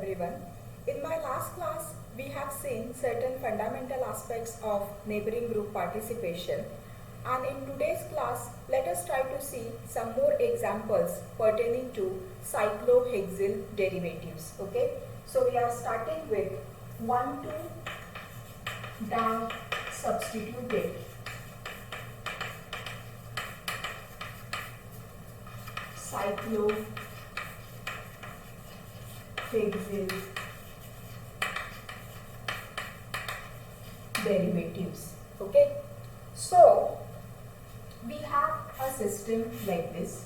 everyone. In my last class, we have seen certain fundamental aspects of neighboring group participation, and in today's class, let us try to see some more examples pertaining to cyclohexyl derivatives. Okay, so we are starting with 1,2-disubstituted cyclohexyl derivatives. Okay, so we have a system like this.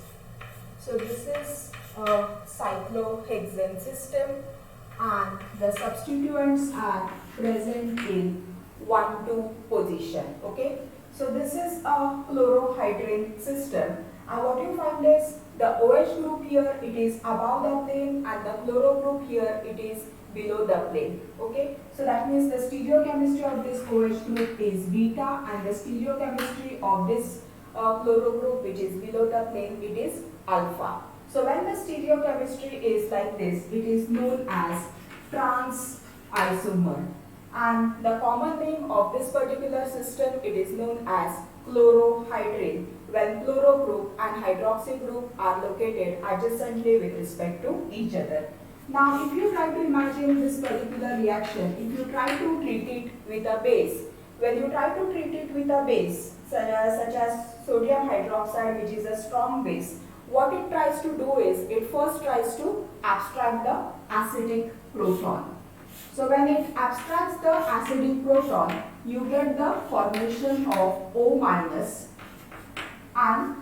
So this is a cyclohexane system and the substituents are present in 1,2 position. Okay, so this is a chlorohydrin system, and what you find is the OH group here, it is above the plane, and the chloro group here, it is below the plane. Okay, so that means the stereochemistry of this OH group is beta, and the stereochemistry of this chloro group, which is below the plane, it is alpha. So when the stereochemistry is like this, it is known as trans isomer, and the common name of this particular system, it is known as chlorohydrin, when chloro group and hydroxy group are located adjacently with respect to each other. Now if you try to imagine this particular reaction, if you try to treat it with a base, when you try to treat it with a base such as sodium hydroxide, which is a strong base, what it tries to do is it first tries to abstract the acidic proton. So when it abstracts the acidic proton, you get the formation of O minus, and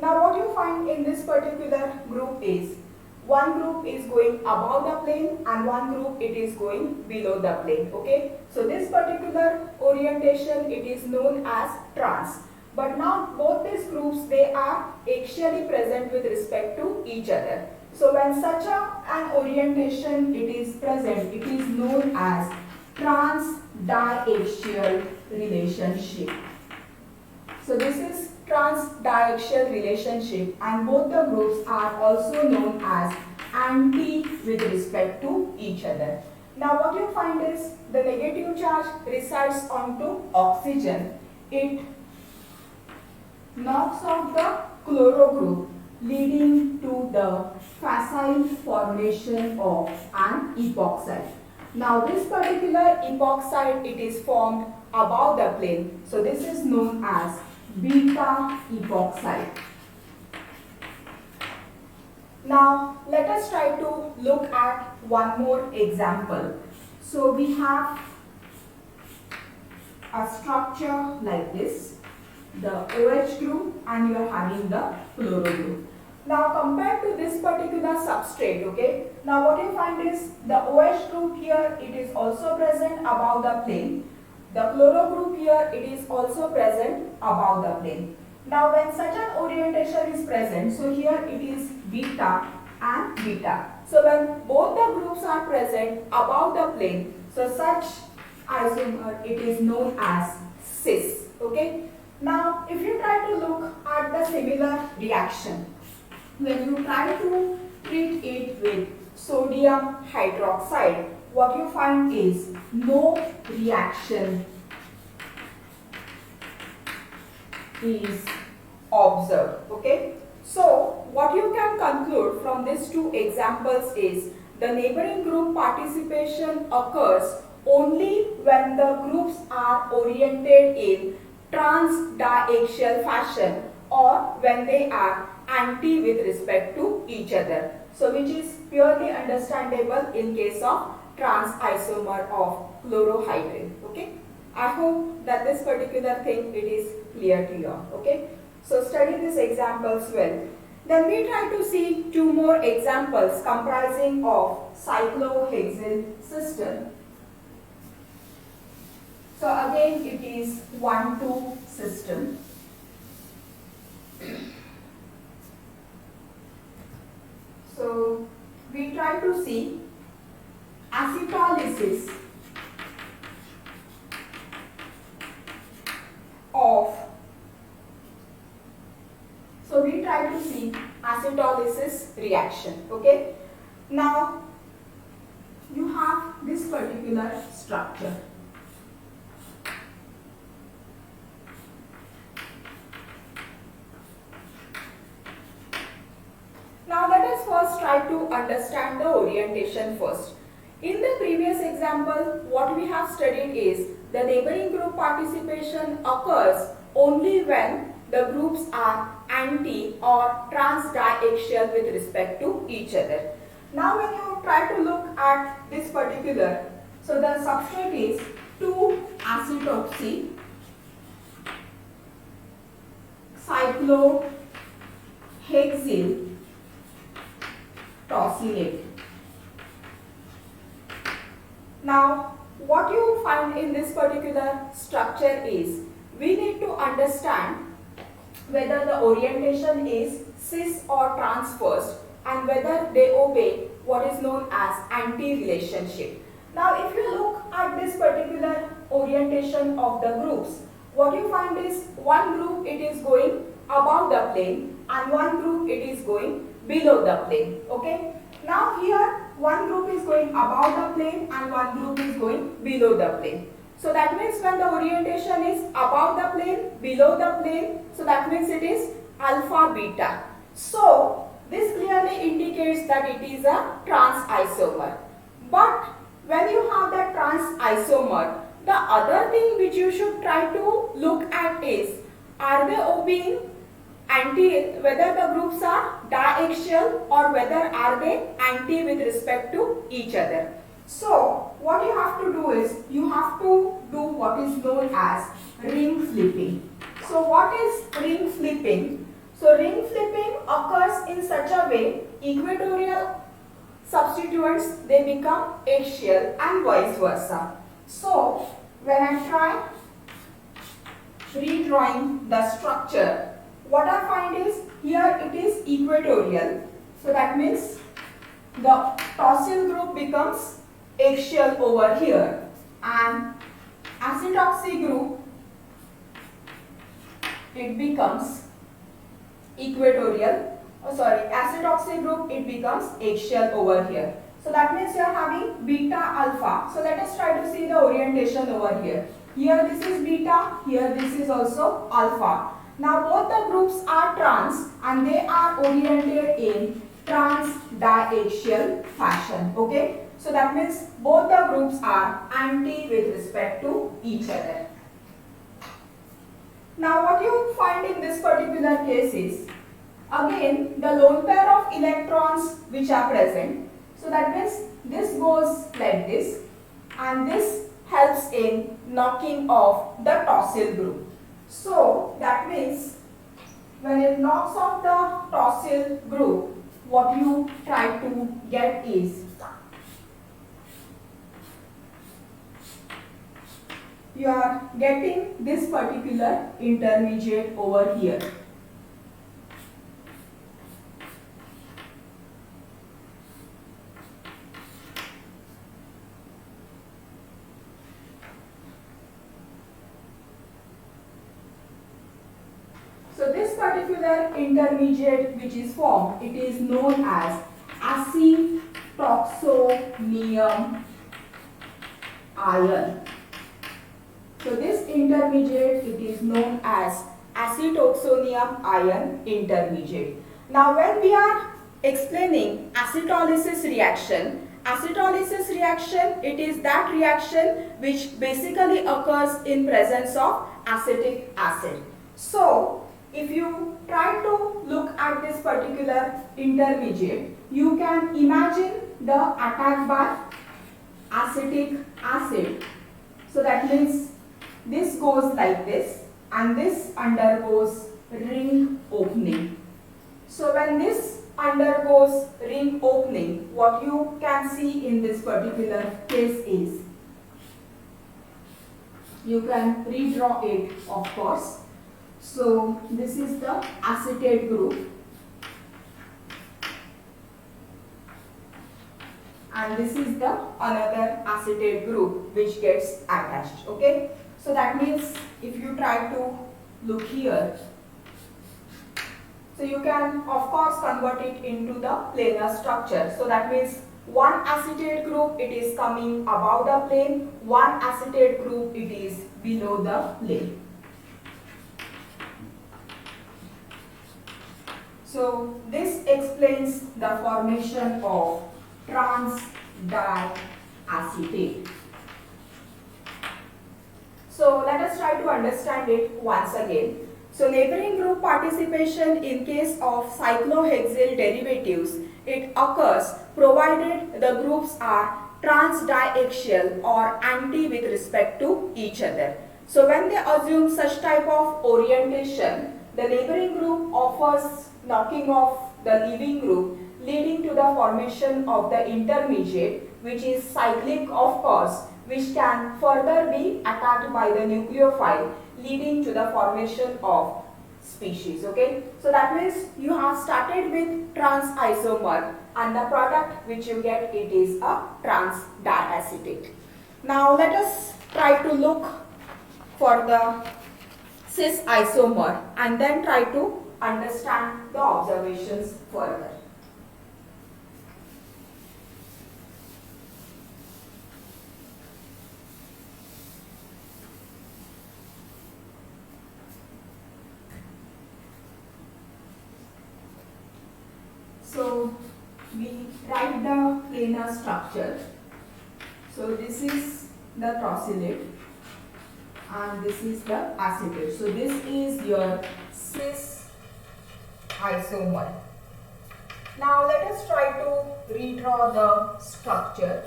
now what you find in this particular group is one group is going above the plane and one group it is going below the plane. Okay, so this particular orientation, it is known as trans. But now both these groups, they are axially present with respect to each other. So when such an orientation it is present, it is known as trans-diaxial relationship. So this is trans-diaxial relationship, and both the groups are also known as anti with respect to each other. Now what you find is the negative charge resides onto oxygen. It knocks off the chloro group, leading to the facile formation of an epoxide. Now this particular epoxide, it is formed above the plane. So this is known as beta epoxide. Now let us try to look at one more example. So we have a structure like this, the OH group, and you are having the chloro group. Now compared to this particular substrate, okay, now what you find is the OH group here, it is also present above the plane. The chloro group here, it is also present above the plane. Now when such an orientation is present, so here it is beta and beta. So when both the groups are present above the plane, so such isomer, it is known as cis. Okay. Now if you try to look at the similar reaction, when you try to treat it with sodium hydroxide, what you find is no reaction is observed. Okay, so what you can conclude from these two examples is the neighboring group participation occurs only when the groups are oriented in trans-diaxial fashion, or when they are anti with respect to each other. So which is purely understandable in case of trans isomer of chlorohydrin. Okay, I hope that this particular thing, it is clear to you. Okay, so study these examples well. Then we try to see two more examples comprising of cyclohexyl system. So again it is 1,2 system. So we try to see acetylysis of, so we try to see acetylysis reaction. Okay, now you have this particular structure. Now let us first try to understand the orientation first. In the previous example, what we have studied is the neighboring group participation occurs only when the groups are anti or trans-diaxial with respect to each other. Now when you try to look at this particular, so the substrate is 2-acetoxy cyclohexyl tosylate. Now, what you find in this particular structure is, we need to understand whether the orientation is cis or trans first, and whether they obey what is known as anti-relationship. Now, if you look at this particular orientation of the groups, what you find is one group it is going above the plane and one group it is going below the plane. Okay. Now here one group is going above the plane and one group is going below the plane. So that means when the orientation is above the plane, below the plane, so that means it is alpha beta. So this clearly indicates that it is a trans isomer. But when you have that trans isomer, the other thing which you should try to look at is, are they obeying whether the groups are diaxial or whether are they anti with respect to each other. So what you have to do is, you have to do what is known as ring flipping. So what is ring flipping? So ring flipping occurs in such a way, equatorial substituents they become axial and vice versa. So when I try redrawing the structure, what I find is, here it is equatorial. So that means the tosyl group becomes axial over here, and acetoxy group it becomes equatorial. Acetoxy group it becomes axial over here. So that means you are having beta alpha. So let us try to see the orientation over here. Here this is beta, here this is also alpha. Now both the groups are trans and they are oriented in trans-diaxial fashion. Okay. So that means both the groups are anti with respect to each other. Now what you find in this particular case is, again the lone pair of electrons which are present. So that means this goes like this, and this helps in knocking off the tosyl group. So that means when it knocks off the tosyl group, what you try to get is, you are getting this particular intermediate over here. So this particular intermediate which is formed, it is known as acetoxonium ion. So this intermediate it is known as acetoxonium ion intermediate. Now when we are explaining acetylysis reaction it is that reaction which basically occurs in presence of acetic acid. So if you try to look at this particular intermediate, you can imagine the attack by acetic acid. So that means this goes like this and this undergoes ring opening. So when this undergoes ring opening, what you can see in this particular case is, you can redraw it of course. So this is the acetate group and this is the another acetate group which gets attached. Okay. So that means if you try to look here, so you can of course convert it into the planar structure. So that means One acetate group, it is coming above the plane. One acetate group, it is below the plane. So this explains the formation of trans diacetate. So let us try to understand it once again. So neighboring group participation in case of cyclohexyl derivatives, it occurs provided the groups are trans-diaxial or anti with respect to each other. So when they assume such type of orientation, the neighboring group offers knocking off the leaving group, leading to the formation of the intermediate, which is cyclic of course, which can further be attacked by the nucleophile, leading to the formation of species. Okay, so that means you have started with trans isomer and the product which you get, it is a trans diacetate. Now let us try to look for the cis isomer and then try to understand the observations further. So we write the planar structure. So this is the tosylate and this is the acetate. So this is your cis isomer. Now let us try to redraw the structure.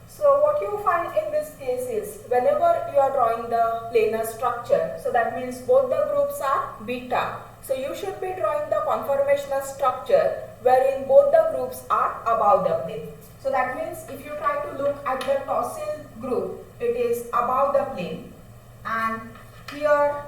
So what you find in this case is whenever you are drawing the planar structure, so that means both the groups are beta. So you should be drawing the conformational structure wherein both the groups are above the plane. So that means if you try to look at the tosyl group, it is above the plane, and here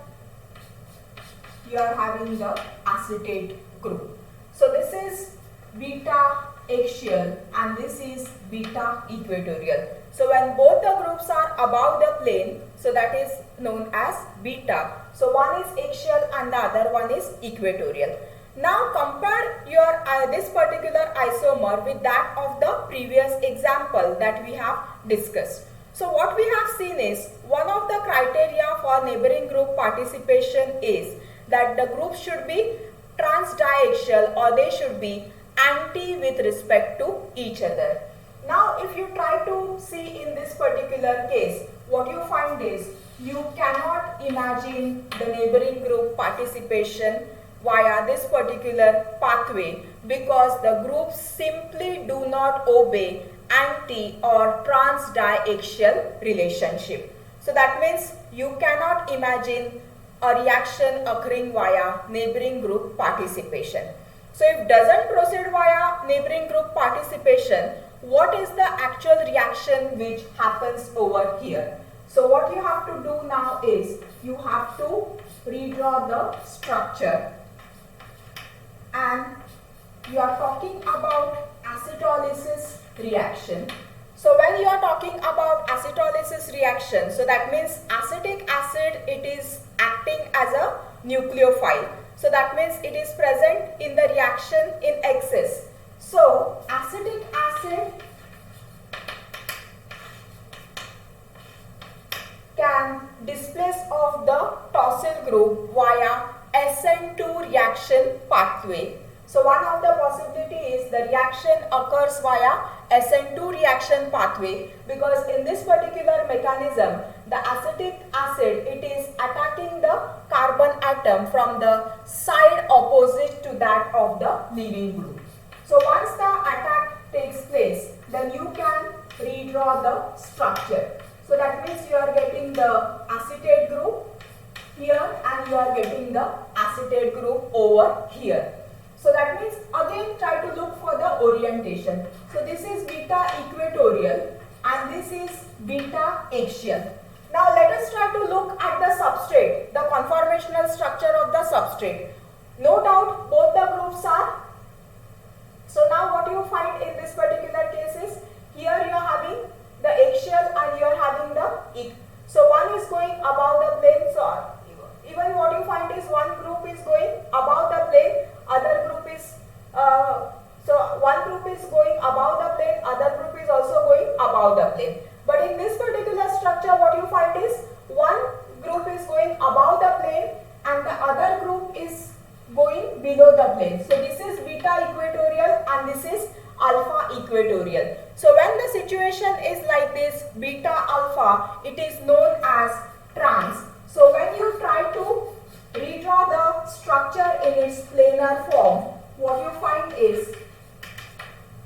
you are having the acetate group. So this is beta axial and this is beta equatorial. So when both the groups are above the plane, so that is known as beta. So one is axial and the other one is equatorial. Now compare your this particular isomer with that of the previous example that we have discussed. So what we have seen is one of the criteria for neighboring group participation is that the group should be trans-diaxial or they should be anti with respect to each other. Now if you try to see in this particular case, what you find is you cannot imagine the neighboring group participation via this particular pathway because the groups simply do not obey anti or trans-diaxial relationship. So that means you cannot imagine a reaction occurring via neighboring group participation. So if doesn't proceed via neighboring group participation, what is the actual reaction which happens over here? So what you have to do now is you have to redraw the structure, and you are talking about acetylysis reaction. So when you are talking about acetylysis reaction, so that means acetic acid, it is acting as a nucleophile. So that means it is present in the reaction in excess. So acetic acid can displace of the tosyl group via SN2 reaction pathway. So one of the possibility is the reaction occurs via SN2 reaction pathway, because in this particular mechanism the acetic acid, it is attacking the carbon atom from the side opposite to that of the leaving group. So once the attack takes place, then you can redraw the structure. So that means you are getting the acetate group here and you are getting the acetate group over here. So that means again try to look for the orientation. So this is beta equatorial and this is beta axial. Now let us try to look at the substrate, the conformational structure of the substrate. No doubt both the groups are. So now what you find in this particular case is here you are having the axial and you are having the so one is going above the plane. So even what you find is one group is going above the plane, other group is above the plane. But in this particular structure, what you find is one group is going above the plane and the other group is going below the plane. So this is beta equatorial and this is alpha equatorial. So when the situation is like this, beta alpha, it is known as trans. So when you try to redraw the structure in its planar form, what you find is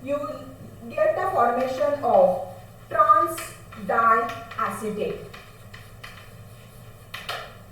you get the formation of trans diacetate.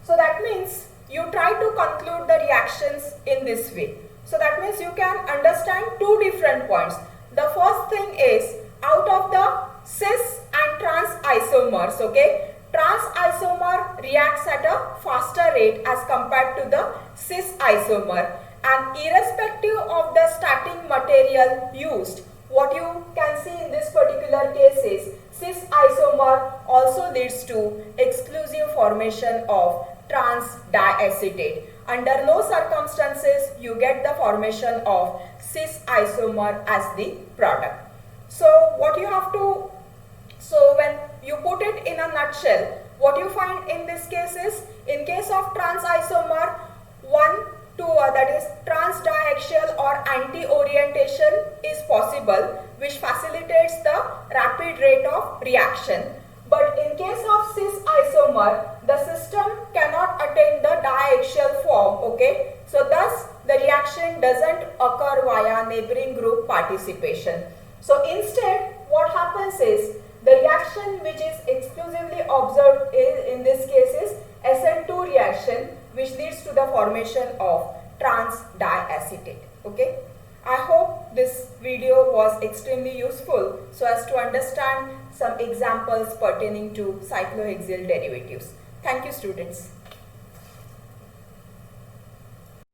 So that means you try to conclude the reactions in this way. So that means you can understand two different points. The first thing is out of the cis and trans isomers, okay, trans isomer reacts at a faster rate as compared to the cis isomer, and irrespective of the starting material used, what you can see in this particular case is cis isomer also leads to exclusive formation of trans diacetate. Under no circumstances you get the formation of cis isomer as the product. So what you have to, so when you put it in a nutshell, what you find in this case is, in case of trans isomer, that is trans diaxial or anti-orientation is possible, which facilitates the rapid rate of reaction. But in case of cis isomer, the system cannot attain the diaxial form, okay. So thus the reaction doesn't occur via neighboring group participation. So instead what happens is, the reaction which is exclusively observed in this case is SN2 reaction, which leads to the formation of trans diacetate, okay. I hope this video was extremely useful so as to understand some examples pertaining to cyclohexyl derivatives. Thank you, students.